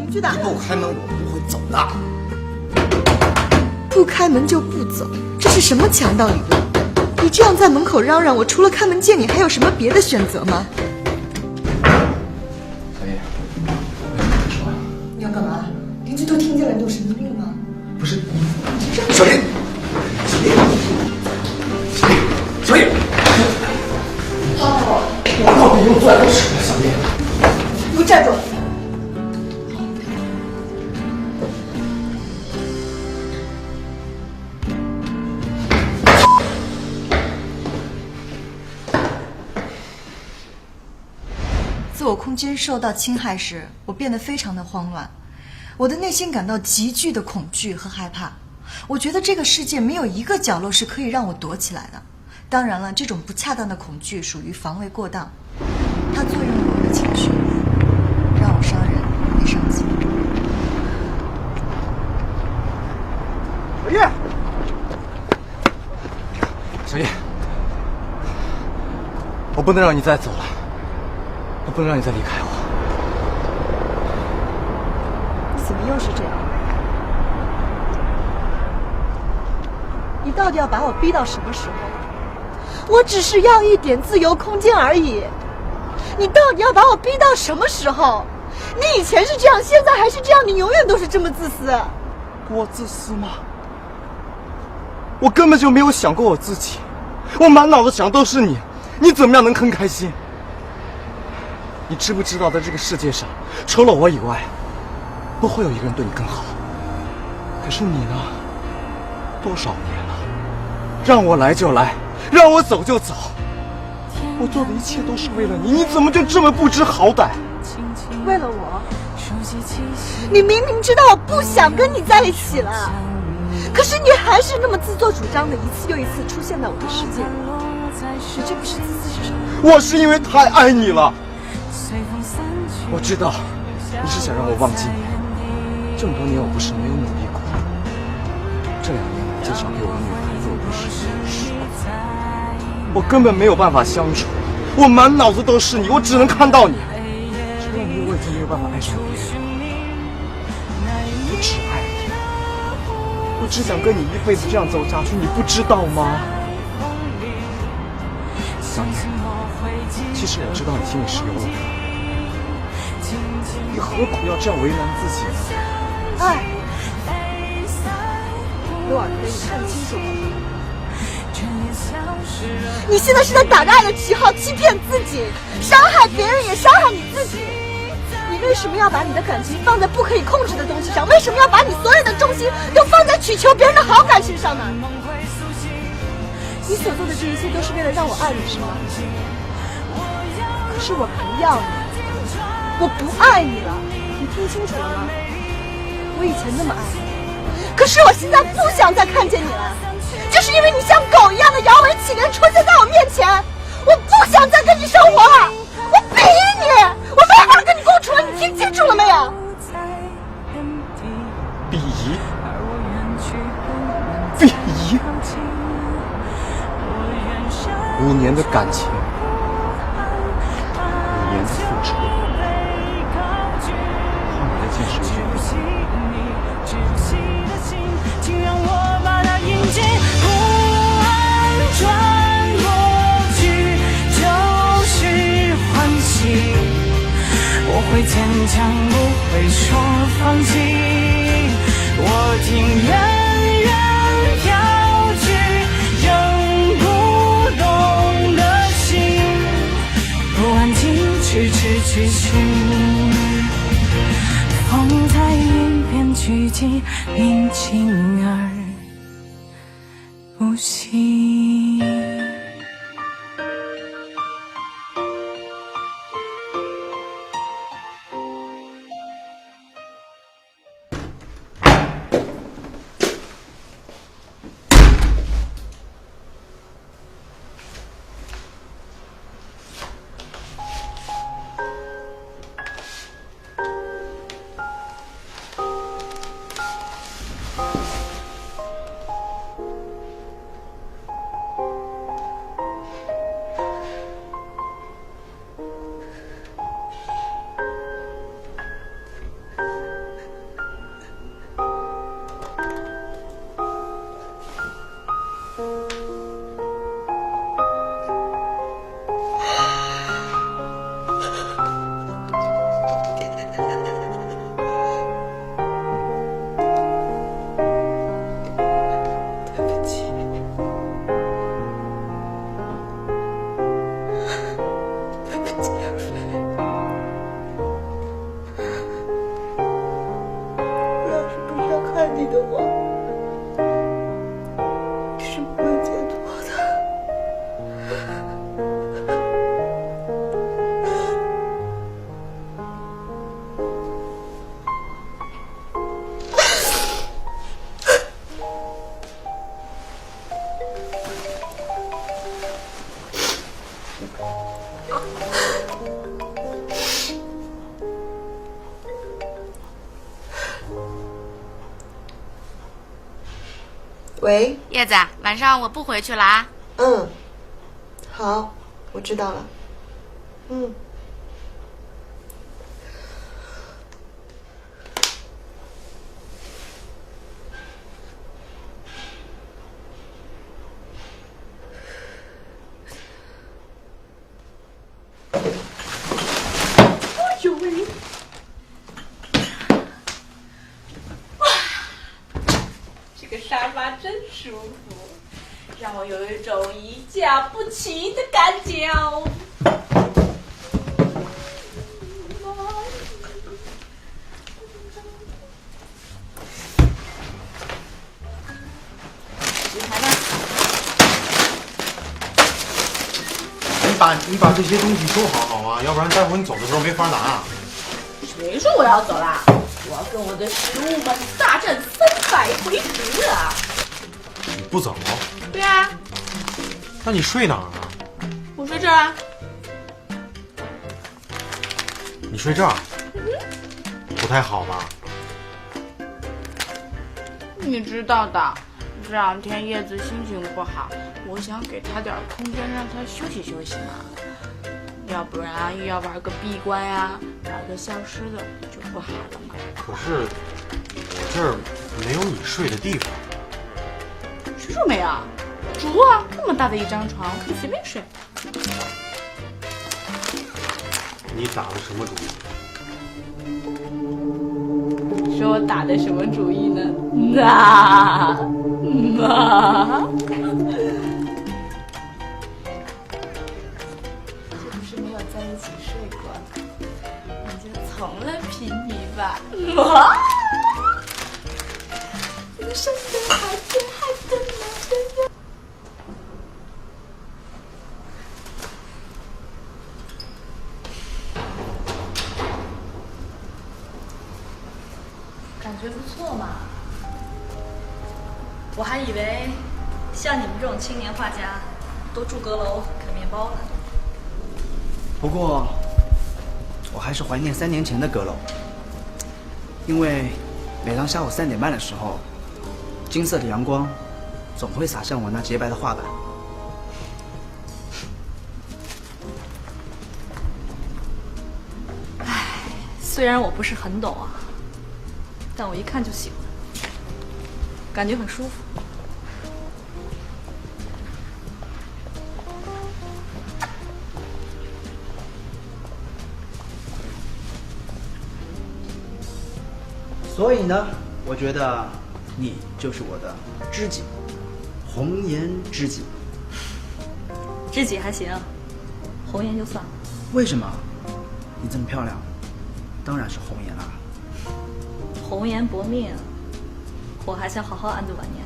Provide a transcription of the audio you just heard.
邻居的。你不开门，我不会走的。不开门就不走，这是什么强盗理论？你这样在门口嚷嚷，我除了开门见你，还有什么别的选择吗？小叶，你说，你要干嘛？邻居都听见了，你有神经病吗？不是，小叶，小叶，我到底又做了什么？小叶，给我站住！自我空间受到侵害时，我变得非常的慌乱，我的内心感到急剧的恐惧和害怕。我觉得这个世界没有一个角落是可以让我躲起来的。当然了，这种不恰当的恐惧属于防卫过当，它作用了我的情绪，让我伤人也伤己。小叶，小叶，我不能让你再走了。我不能让你再离开我。怎么又是这样？你到底要把我逼到什么时候？我只是要一点自由空间而已。你到底要把我逼到什么时候？你以前是这样，现在还是这样，你永远都是这么自私。我自私吗？我根本就没有想过我自己，我满脑子想的都是你，你怎么样能更开心？你知不知道，在这个世界上，除了我以外，不会有一个人对你更好。可是你呢？多少年了，让我来就来，让我走就走，我做的一切都是为了你，你怎么就这么不知好歹？为了我？你明明知道我不想跟你在一起了，可是你还是那么自作主张的一次又一次出现在我的世界里。你这不是自私是什么？我是因为太爱你了。我知道你是想让我忘记你，这么多年我不是没有努力过。这2年我介绍给我的女孩子，我不是我根本没有办法相处，我满脑子都是你，我只能看到你。除了你，我已经没有办法爱上别人。我只爱你，我只想跟你一辈子这样走下去，你不知道吗？小叶，其实我知道你心里是有我的，你何苦要这样为难自己呢？爱，洛尔德，你看清楚了，你现在是在打着爱的旗号欺骗自己，伤害别人也伤害你自己。你为什么要把你的感情放在不可以控制的东西上？为什么要把你所有的重心都放在祈求别人的好感身上呢？你所做的这一切都是为了让我爱你，是吗？可是我不要你，我不爱你了，你听清楚了吗？我以前那么爱你，可是我现在不想再看见你了，就是因为你像狗一样的摇尾乞怜出现在我面前，我不想再跟你生活了，我鄙夷你，我没法跟你共处了，你听清楚了没有？鄙夷，鄙夷，5年的感情，5年的付出，换来的竟是一句不行。请让我把它迎接，不安转过去就是欢喜，我会坚强，不会说放弃，我情远远飘去，扔不动的心，不安静，迟迟去寻。风在云边聚集，宁静而不息。的我是没有解脱的。喂，叶子，晚上我不回去了啊。嗯，好，我知道了。嗯。哎呦喂！这个沙发真舒服，让我有一种一驾不齐的感觉哦。纸牌呢？你把这些东西收好好啊，要不然待会儿你走的时候没法拿。谁说我要走啦？我要跟我的食物们大战300回合啊！你不走？对啊，那你睡哪儿啊？我睡这儿啊。你睡这儿？不太好吧？你知道的，这2天叶子心情不好，我想给她点空间，让她休息休息嘛。要不然又要玩个闭关呀，玩个消失的，就不好了嘛。可是我这儿没有你睡的地方。谁说没有？足啊，这么大的一张床，可以随便睡。你打的什么主意？你说我打的什么主意呢？那是不是没有在一起睡过？你就从了皮泥吧。这个生的孩子还真的真的。感觉不错嘛。我还以为像你们这种青年画家，都住阁楼啃面包呢。不过，我还是怀念3年前的阁楼，因为每当下午3点半的时候，金色的阳光总会洒向我那洁白的画板。虽然我不是很懂啊，但我一看就喜欢，感觉很舒服。所以呢，我觉得你就是我的知己，红颜知己。知己还行，红颜就算了。为什么？你这么漂亮，当然是红颜啦。红颜薄命，我还想好好安度晚年。